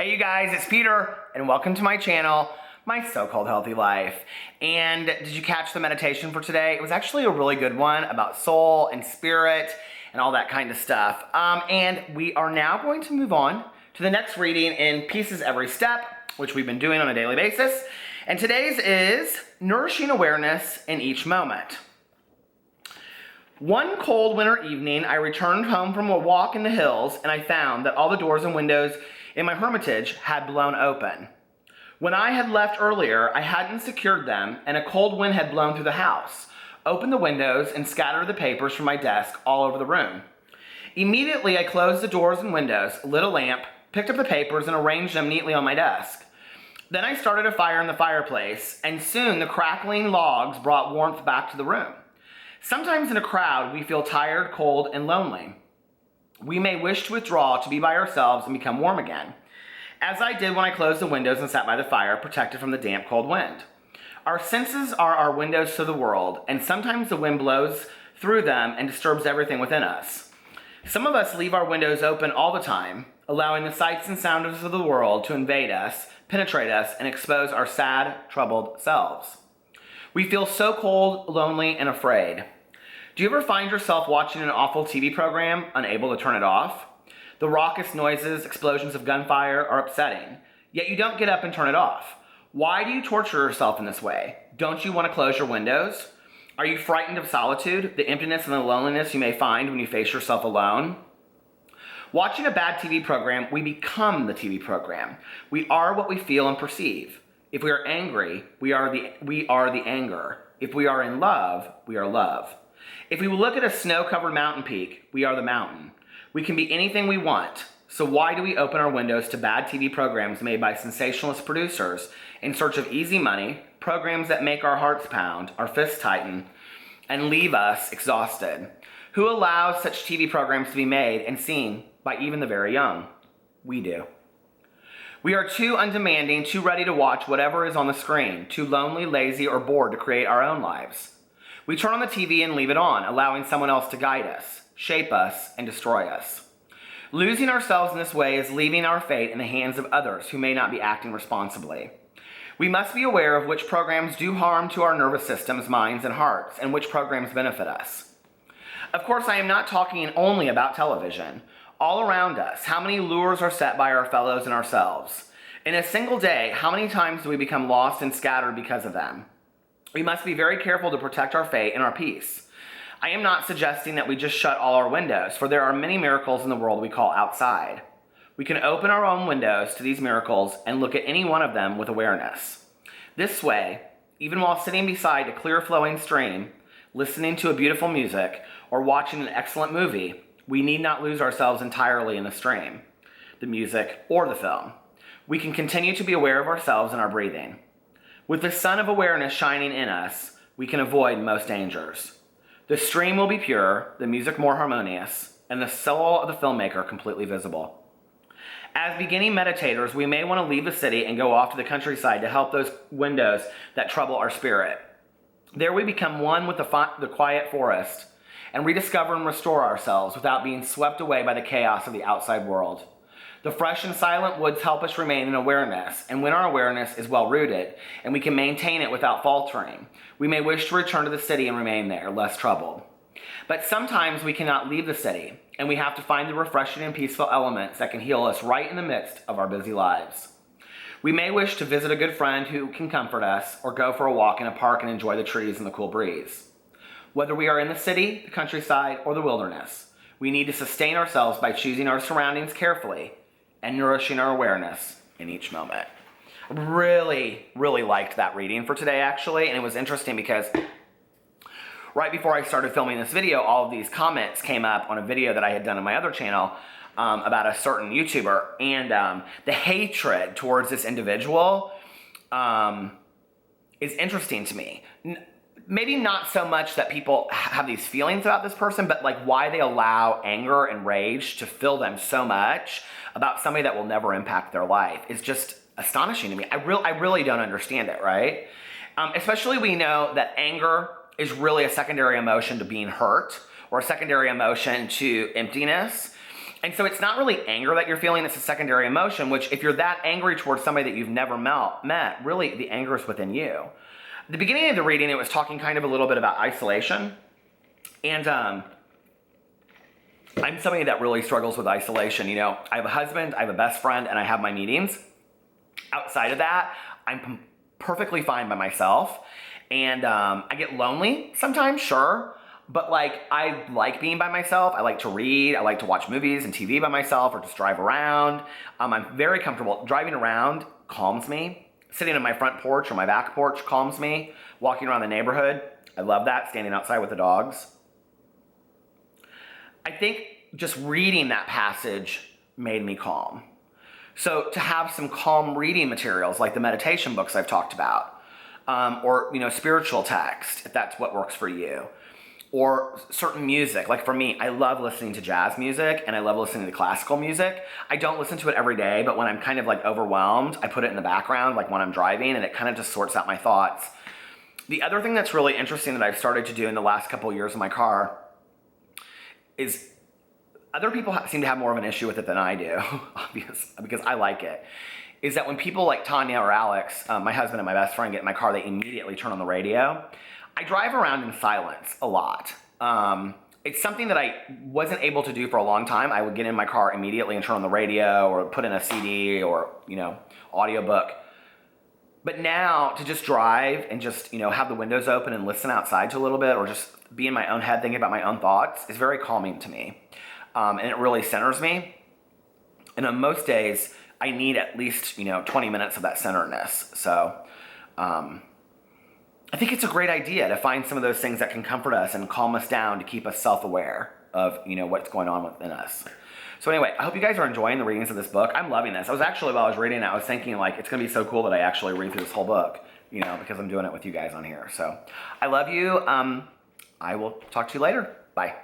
Hey you guys, it's Peter, and welcome to my channel, My So-Called Healthy Life. And did you catch the meditation for today? It was actually a really good one about soul and spirit and all that kind of stuff. And we are now going to move on to the next reading in Pieces Every Step, which we've been doing on a daily basis. And today's is Nourishing Awareness in Each Moment. One cold winter evening, I returned home from a walk in the hills, and I found that all the doors and windows in my hermitage had blown open. When I had left earlier, I hadn't secured them, and a cold wind had blown through the house, opened the windows, and scattered the papers from my desk all over the room. Immediately, I closed the doors and windows, lit a lamp, picked up the papers, and arranged them neatly on my desk. Then I started a fire in the fireplace, and soon the crackling logs brought warmth back to the room. Sometimes in a crowd, we feel tired, cold, and lonely. We may wish to withdraw to be by ourselves and become warm again, as I did when I closed the windows and sat by the fire, protected from the damp, cold wind. Our senses are our windows to the world, and sometimes the wind blows through them and disturbs everything within us. Some of us leave our windows open all the time, allowing the sights and sounds of the world to invade us, penetrate us, and expose our sad, troubled selves. We feel so cold, lonely, and afraid. Do you ever find yourself watching an awful TV program, unable to turn it off? The raucous noises, explosions of gunfire are upsetting, yet you don't get up and turn it off. Why do you torture yourself in this way? Don't you want to close your windows? Are you frightened of solitude, the emptiness and the loneliness you may find when you face yourself alone? Watching a bad TV program, we become the TV program. We are what we feel and perceive. If we are angry, we are the anger. If we are in love, we are love. If we look at a snow-covered mountain peak, we are the mountain. We can be anything we want. So why do we open our windows to bad TV programs made by sensationalist producers in search of easy money, programs that make our hearts pound, our fists tighten, and leave us exhausted? Who allows such TV programs to be made and seen by even the very young? We do. We are too undemanding, too ready to watch whatever is on the screen, too lonely, lazy, or bored to create our own lives. We turn on the TV and leave it on, allowing someone else to guide us, shape us, and destroy us. Losing ourselves in this way is leaving our fate in the hands of others who may not be acting responsibly. We must be aware of which programs do harm to our nervous systems, minds, and hearts, and which programs benefit us. Of course, I am not talking only about television. All around us, how many lures are set by our fellows and ourselves? In a single day, how many times do we become lost and scattered because of them? We must be very careful to protect our faith and our peace. I am not suggesting that we just shut all our windows, for there are many miracles in the world we call outside. We can open our own windows to these miracles and look at any one of them with awareness. This way, even while sitting beside a clear flowing stream, listening to a beautiful music, or watching an excellent movie, we need not lose ourselves entirely in the stream, the music, or the film. We can continue to be aware of ourselves and our breathing. With the sun of awareness shining in us, we can avoid most dangers. The stream will be pure, the music more harmonious, and the soul of the filmmaker completely visible. As beginning meditators, we may want to leave the city and go off to the countryside to help those windows that trouble our spirit. There we become one with the quiet forest and rediscover and restore ourselves without being swept away by the chaos of the outside world. The fresh and silent woods help us remain in awareness, and when our awareness is well rooted and we can maintain it without faltering, we may wish to return to the city and remain there, less troubled. But sometimes we cannot leave the city, and we have to find the refreshing and peaceful elements that can heal us right in the midst of our busy lives. We may wish to visit a good friend who can comfort us, or go for a walk in a park and enjoy the trees and the cool breeze. Whether we are in the city, the countryside, or the wilderness, we need to sustain ourselves by choosing our surroundings carefully and nourishing our awareness in each moment. Really liked that reading for today, actually, and it was interesting because right before I started filming this video, all of these comments came up on a video that I had done on my other channel about a certain YouTuber, and the hatred towards this individual is interesting to me. Maybe not so much that people have these feelings about this person, but like why they allow anger and rage to fill them so much about somebody that will never impact their life is just astonishing to me. I really don't understand it, right? Especially we know that anger is really a secondary emotion to being hurt, or a secondary emotion to emptiness. And so it's not really anger that you're feeling, it's a secondary emotion, which if you're that angry towards somebody that you've never met, really the anger is within you. At the beginning of the reading, it was talking kind of a little bit about isolation. And I'm somebody that really struggles with isolation. You know, I have a husband, I have a best friend, and I have my meetings. Outside of that, I'm perfectly fine by myself. And I get lonely sometimes, sure. But like, I like being by myself. I like to read. I like to watch movies and TV by myself or just drive around. I'm very comfortable. Driving around calms me. Sitting on my front porch or my back porch calms me. Walking around the neighborhood, I love that. Standing outside with the dogs. I think just reading that passage made me calm. So to have some calm reading materials like the meditation books I've talked about, or, you know, spiritual text, if that's what works for you, or certain music. Like for me, I love listening to jazz music and I love listening to classical music. I don't listen to it every day, but when I'm kind of like overwhelmed, I put it in the background, like when I'm driving, and it kind of just sorts out my thoughts. The other thing that's really interesting that I've started to do in the last couple of years in my car is other people seem to have more of an issue with it than I do, obviously, because I like it, is that when people like Tanya or Alex, my husband and my best friend, get in my car, they immediately turn on the radio. I drive around in silence a lot. It's something that I wasn't able to do for a long time. I would get in my car immediately and turn on the radio or put in a CD or, you know, audiobook. But now to just drive and just, you know, have the windows open and listen outside to a little bit or just be in my own head thinking about my own thoughts is very calming to me. And it really centers me. And on most days, I need at least, you know, 20 minutes of that centeredness. So I think it's a great idea to find some of those things that can comfort us and calm us down to keep us self-aware of, you know, what's going on within us. So anyway, I hope you guys are enjoying the readings of this book. I'm loving this. I was actually, while I was reading it, I was thinking like, it's going to be so cool that I actually read through this whole book, you know, because I'm doing it with you guys on here. So I love you. I will talk to you later. Bye.